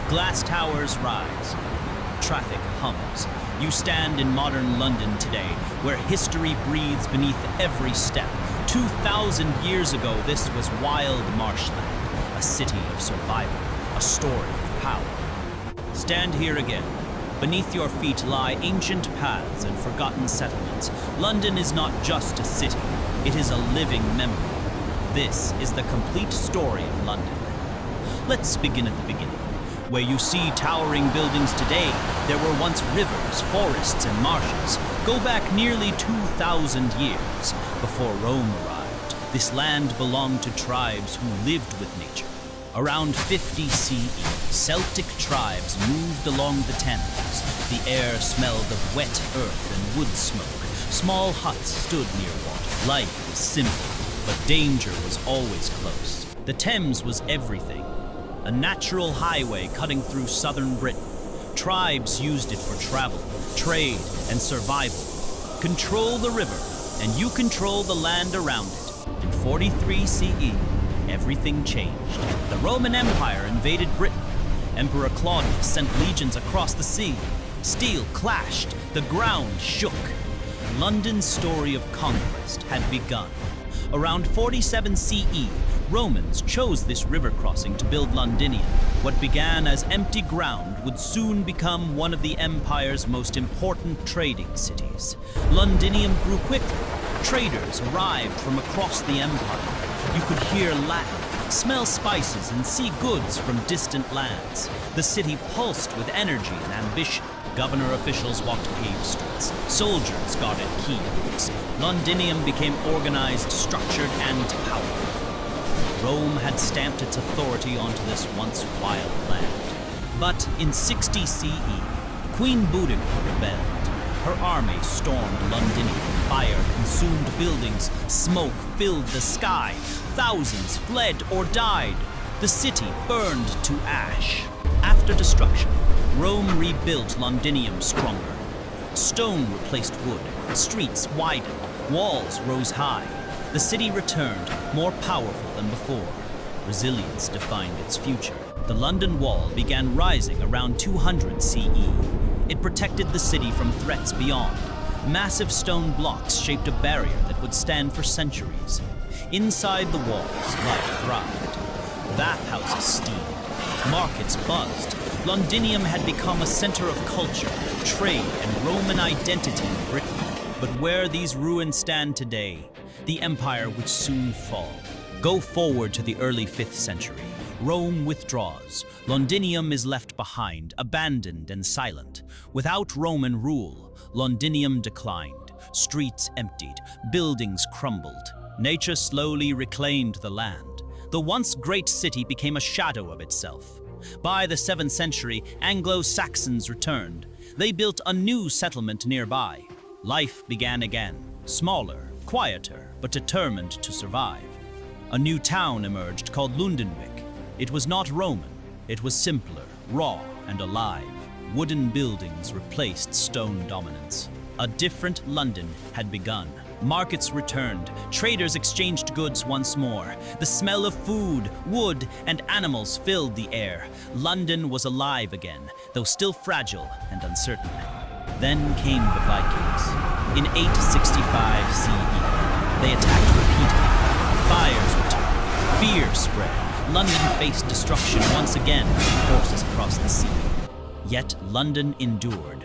Glass towers rise. Traffic hums. You stand in modern London today, where history breathes beneath every step. 2,000 years ago, this was wild Marshland, a city of survival, a story of power. Stand here again. Beneath your feet lie ancient paths and forgotten settlements. London is not just a city, it is a living memory. This is the complete story of London. Let's begin at the beginning. Where you see towering buildings today, there were once rivers, forests, and marshes. Go back nearly 2,000 years. Before Rome arrived, this land belonged to tribes who lived with nature. Around 50 CE, Celtic tribes moved along the Thames. The air smelled of wet earth and wood smoke. Small huts stood near water. Life was simple, but danger was always close. The Thames was everything. A natural highway cutting through southern Britain. Tribes used it for travel, trade, and survival. Control the river, and you control the land around it. In 43 CE, everything changed. The Roman Empire invaded Britain. Emperor Claudius sent legions across the sea. Steel clashed, the ground shook. London's story of conquest had begun. Around 47 CE, Romans chose this river crossing to build Londinium. What began as empty ground would soon become one of the empire's most important trading cities. Londinium grew quickly. Traders arrived from across the empire. You could hear Latin, smell spices, and see goods from distant lands. The city pulsed with energy and ambition. Governor officials walked paved streets. Soldiers guarded keynotes. Londinium became organized, structured, and powerful. Rome had stamped its authority onto this once wild land. But in 60 CE, Queen Boudica rebelled. Her army stormed Londinium. Fire consumed buildings. Smoke filled the sky. Thousands fled or died. The city burned to ash. After destruction, Rome rebuilt Londinium stronger. Stone replaced wood. Streets widened. Walls rose high. The city returned, more powerful than before. Resilience defined its future. The London Wall began rising around 200 CE. It protected the city from threats beyond. Massive stone blocks shaped a barrier that would stand for centuries. Inside the walls, life thrived. Bathhouses steamed. Markets buzzed. Londinium had become a center of culture, trade, and Roman identity in Britain. But where these ruins stand today, the empire would soon fall. Go forward to the early 5th century. Rome withdraws. Londinium is left behind, abandoned and silent. Without Roman rule, Londinium declined. Streets emptied, buildings crumbled. Nature slowly reclaimed the land. The once great city became a shadow of itself. By the 7th century, Anglo-Saxons returned. They built a new settlement nearby. Life began again, smaller, quieter, but determined to survive. A new town emerged called Londonwick. It was not Roman, it was simpler, raw, and alive. Wooden buildings replaced stone dominance. A different London had begun. Markets returned, traders exchanged goods once more. The smell of food, wood, and animals filled the air. London was alive again, though still fragile and uncertain. Then came the Vikings. In 865 CE, they attacked repeatedly. Fires returned. Fear spread. London faced destruction once again from forces across the sea. Yet London endured.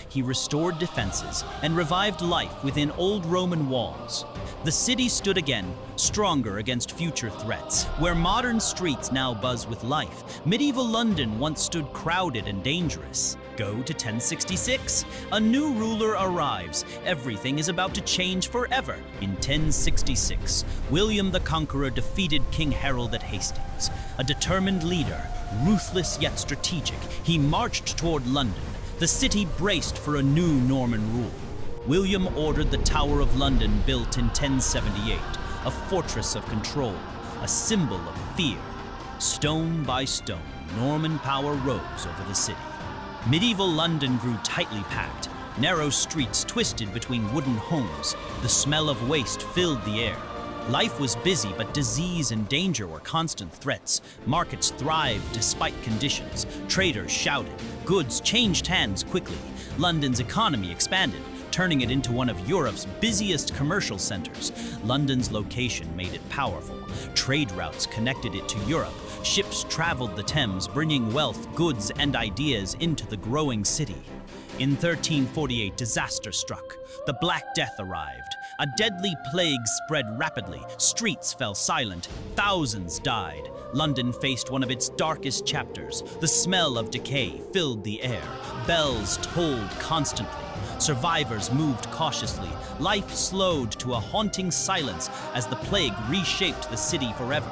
He restored defenses and revived life within old Roman walls. The city stood again, stronger against future threats. Where modern streets now buzz with life, medieval London once stood crowded and dangerous. Go to 1066. A new ruler arrives. Everything is about to change forever. In 1066, William the Conqueror defeated King Harold at Hastings. A determined leader, ruthless yet strategic, he marched toward London. The city braced for a new Norman rule. William ordered the Tower of London built in 1078, a fortress of control, a symbol of fear. Stone by stone, Norman power rose over the city. Medieval London grew tightly packed. Narrow streets twisted between wooden homes. The smell of waste filled the air. Life was busy, but disease and danger were constant threats. Markets thrived despite conditions. Traders shouted. Goods changed hands quickly. London's economy expanded, turning it into one of Europe's busiest commercial centers. London's location made it powerful. Trade routes connected it to Europe. Ships traveled the Thames, bringing wealth, goods, and ideas into the growing city. In 1348, disaster struck. The Black Death arrived. A deadly plague spread rapidly. Streets fell silent. Thousands died. London faced one of its darkest chapters. The smell of decay filled the air. Bells tolled constantly. Survivors moved cautiously. Life slowed to a haunting silence as the plague reshaped the city forever.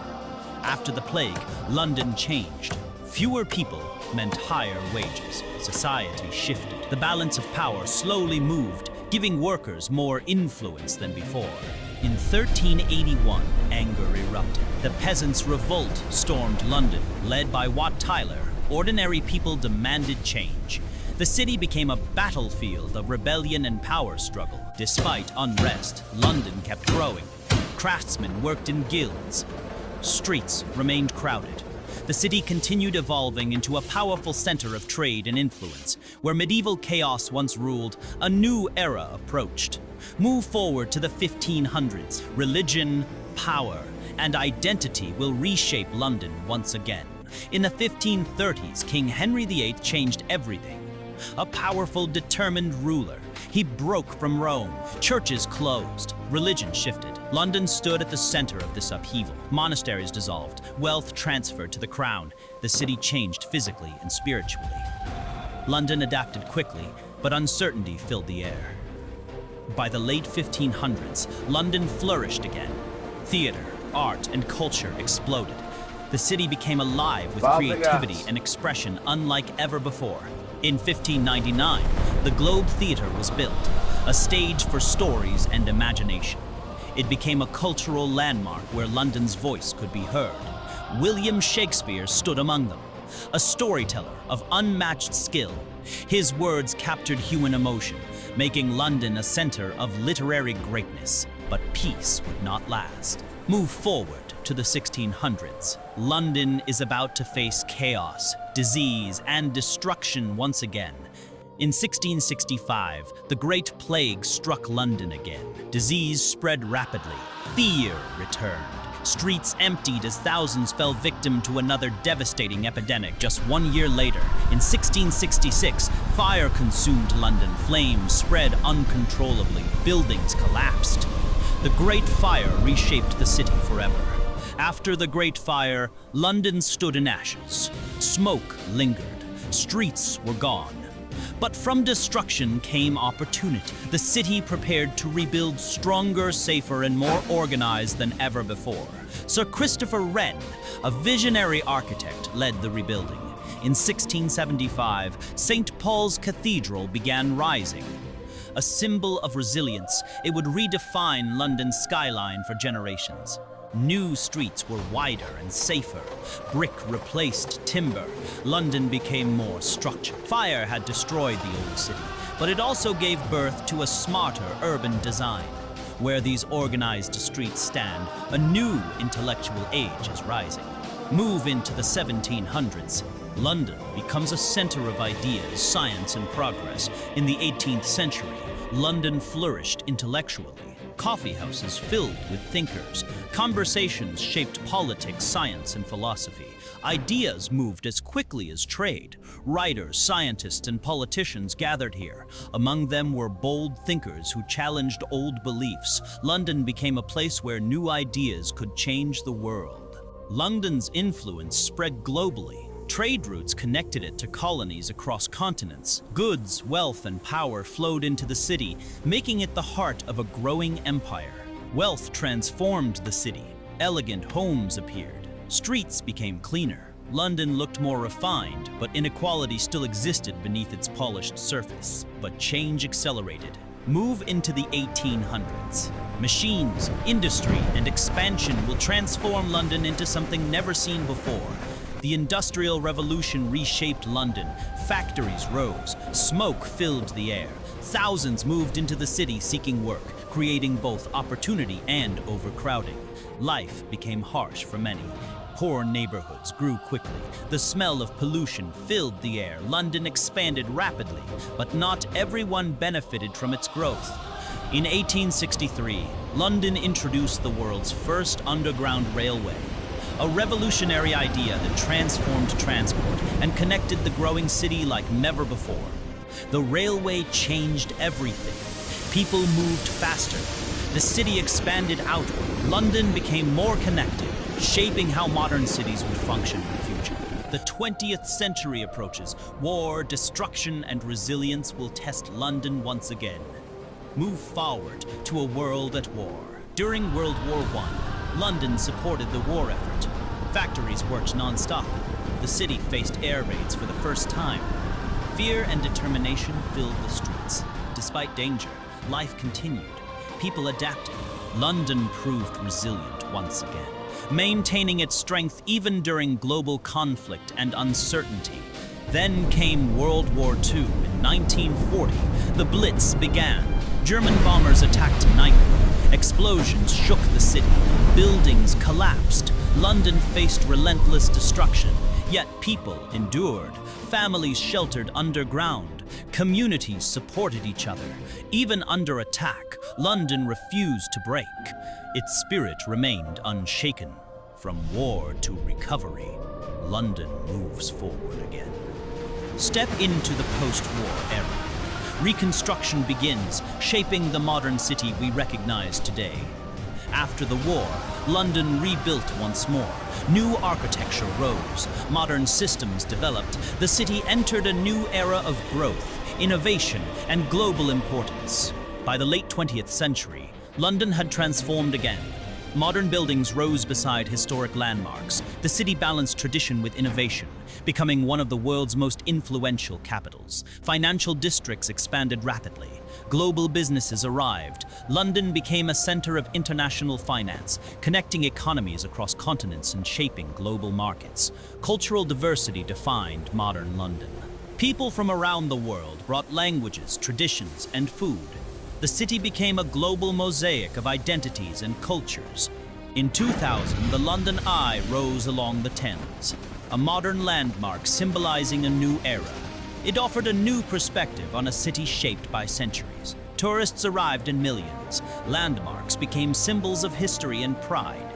After the plague, London changed. Fewer people meant higher wages. Society shifted. The balance of power slowly moved, giving workers more influence than before. In 1381, anger erupted. The peasants' revolt stormed London. Led by Wat Tyler, ordinary people demanded change. The city became a battlefield of rebellion and power struggle. Despite unrest, London kept growing. Craftsmen worked in guilds. Streets remained crowded. The city continued evolving into a powerful center of trade and influence. Where medieval chaos once ruled, a new era approached. Move forward to the 1500s. Religion, power, and identity will reshape London once again. In the 1530s, King Henry VIII changed everything. A powerful, determined ruler. He broke from Rome. Churches closed. Religion shifted. London stood at the center of this upheaval. Monasteries dissolved. Wealth transferred to the crown. The city changed physically and spiritually. London adapted quickly, but uncertainty filled the air. By the late 1500s, London flourished again. Theater, art, and culture exploded. The city became alive with creativity and expression unlike ever before. In 1599, the Globe Theatre was built, a stage for stories and imagination. It became a cultural landmark where London's voice could be heard. William Shakespeare stood among them, a storyteller of unmatched skill. His words captured human emotion, making London a center of literary greatness. But peace would not last. Move forward to the 1600s. London is about to face chaos, disease, and destruction once again. In 1665, the Great Plague struck London again. Disease spread rapidly. Fear returned. Streets emptied as thousands fell victim to another devastating epidemic. Just 1 year later, in 1666, fire consumed London. Flames spread uncontrollably. Buildings collapsed. The Great Fire reshaped the city forever. After the Great Fire, London stood in ashes. Smoke lingered. Streets were gone. But from destruction came opportunity. The city prepared to rebuild stronger, safer, and more organized than ever before. Sir Christopher Wren, a visionary architect, led the rebuilding. In 1675, St. Paul's Cathedral began rising. A symbol of resilience, it would redefine London's skyline for generations. New streets were wider and safer. Brick replaced timber. London became more structured. Fire had destroyed the old city, but it also gave birth to a smarter urban design. Where these organized streets stand, a new intellectual age is rising. Move into the 1700s. London becomes a center of ideas, science, and progress. In the 18th century, London flourished intellectually. Coffee houses filled with thinkers. Conversations shaped politics, science, and philosophy. Ideas moved as quickly as trade. Writers, scientists, and politicians gathered here. Among them were bold thinkers who challenged old beliefs. London became a place where new ideas could change the world. London's influence spread globally. Trade routes connected it to colonies across continents. Goods, wealth, and power flowed into the city, making it the heart of a growing empire. Wealth transformed the city. Elegant homes appeared. Streets became cleaner. London looked more refined, but inequality still existed beneath its polished surface. But change accelerated. Move into the 1800s. Machines, industry, and expansion will transform London into something never seen before. The Industrial Revolution reshaped London. Factories rose. Smoke filled the air. Thousands moved into the city seeking work, creating both opportunity and overcrowding. life became harsh for many. Poor neighborhoods grew quickly. The smell of pollution filled the air. London expanded rapidly, but not everyone benefited from its growth. In 1863, London introduced the world's first underground railway, a revolutionary idea that transformed transport and connected the growing city like never before. The railway changed everything. People moved faster. The city expanded outward. London became more connected, shaping how modern cities would function in the future. The 20th century approaches. War, destruction, and resilience will test London once again. Move forward to a world at war. During World War I, London supported the war effort. Factories worked non-stop. The city faced air raids for the first time. Fear and determination filled the streets. Despite danger, life continued. People adapted. London proved resilient once again, maintaining its strength even during global conflict and uncertainty. Then came World War II in 1940. The Blitz began. German bombers attacked nightly. Explosions shook the city. Buildings collapsed. London faced relentless destruction. Yet people endured. Families sheltered underground. Communities supported each other. Even under attack, London refused to break. Its spirit remained unshaken. From war to recovery, London moves forward again. Step into the post-war era. Reconstruction begins, shaping the modern city we recognize today. After the war, London rebuilt once more. New architecture rose, modern systems developed. The city entered a new era of growth, innovation, and global importance. By the late 20th century, London had transformed again. Modern buildings rose beside historic landmarks. The city balanced tradition with innovation, becoming one of the world's most influential capitals. Financial districts expanded rapidly. Global businesses arrived. London became a center of international finance, connecting economies across continents and shaping global markets. Cultural diversity defined modern London. People from around the world brought languages, traditions, and food. The city became a global mosaic of identities and cultures. In 2000, the London Eye rose along the Thames, a modern landmark symbolizing a new era. It offered a new perspective on a city shaped by centuries. Tourists arrived in millions. Landmarks became symbols of history and pride.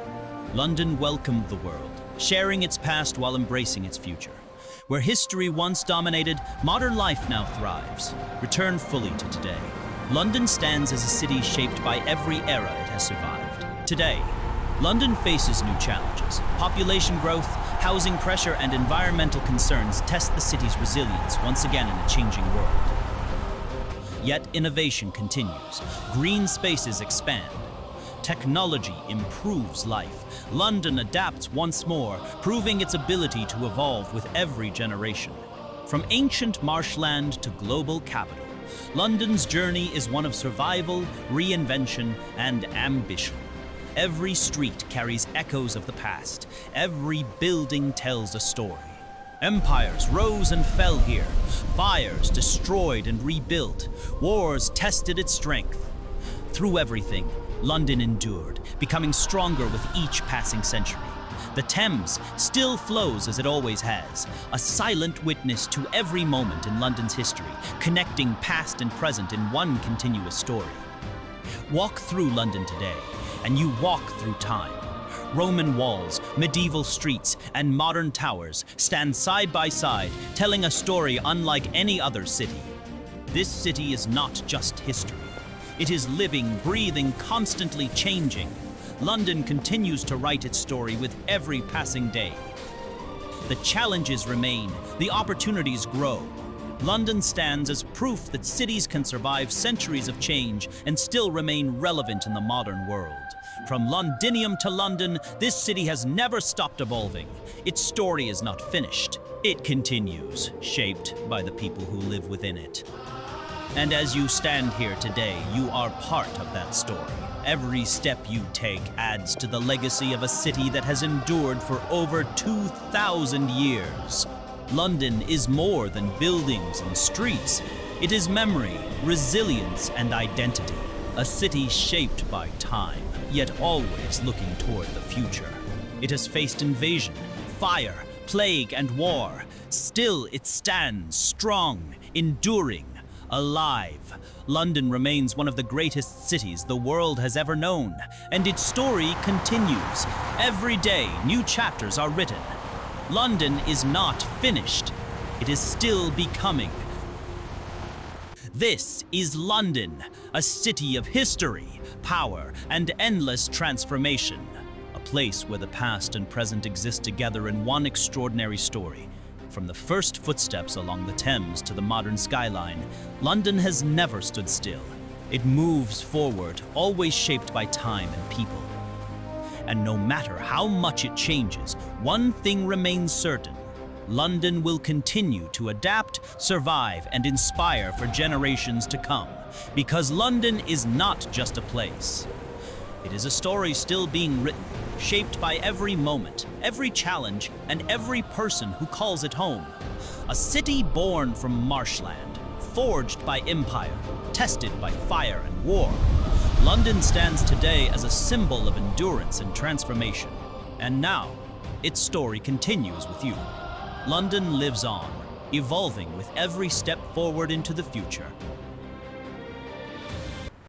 London welcomed the world, sharing its past while embracing its future. Where history once dominated, modern life now thrives. Return fully to today. London stands as a city shaped by every era it has survived. Today, London faces new challenges. Population growth, housing pressure, and environmental concerns test the city's resilience once again in a changing world. Yet innovation continues. Green spaces expand. Technology improves life. London adapts once more, proving its ability to evolve with every generation. From ancient marshland to global capital, London's journey is one of survival, reinvention, and ambition. Every street carries echoes of the past. Every building tells a story. Empires rose and fell here. Fires destroyed and rebuilt. Wars tested its strength. Through everything, London endured, becoming stronger with each passing century. The Thames still flows as it always has, a silent witness to every moment in London's history, connecting past and present in one continuous story. Walk through London today, and you walk through time. Roman walls, medieval streets, and modern towers stand side by side, telling a story unlike any other city. This city is not just history. It is living, breathing, constantly changing. London continues to write its story with every passing day. The challenges remain, the opportunities grow. London stands as proof that cities can survive centuries of change and still remain relevant in the modern world. From Londinium to London, this city has never stopped evolving. Its story is not finished. It continues, shaped by the people who live within it. And as you stand here today, you are part of that story. Every step you take adds to the legacy of a city that has endured for over 2,000 years. London is more than buildings and streets. It is memory, resilience, and identity. A city shaped by time. yet always looking toward the future. It has faced invasion, fire, plague, and war. Still it stands strong, enduring, alive. London remains one of the greatest cities the world has ever known, and its story continues. Every day, new chapters are written. London is not finished. It is still becoming. This is London, a city of history, power, and endless transformation. A place where the past and present exist together in one extraordinary story. From the first footsteps along the Thames to the modern skyline, London has never stood still. It moves forward, always shaped by time and people. And no matter how much it changes, one thing remains certain. London will continue to adapt, survive, and inspire for generations to come. Because London is not just a place. It is a story still being written, shaped by every moment, every challenge, and every person who calls it home. A city born from Marshland, forged by empire, tested by fire and war. London stands today as a symbol of endurance and transformation. And now, its story continues with you. London lives on, evolving with every step forward into the future.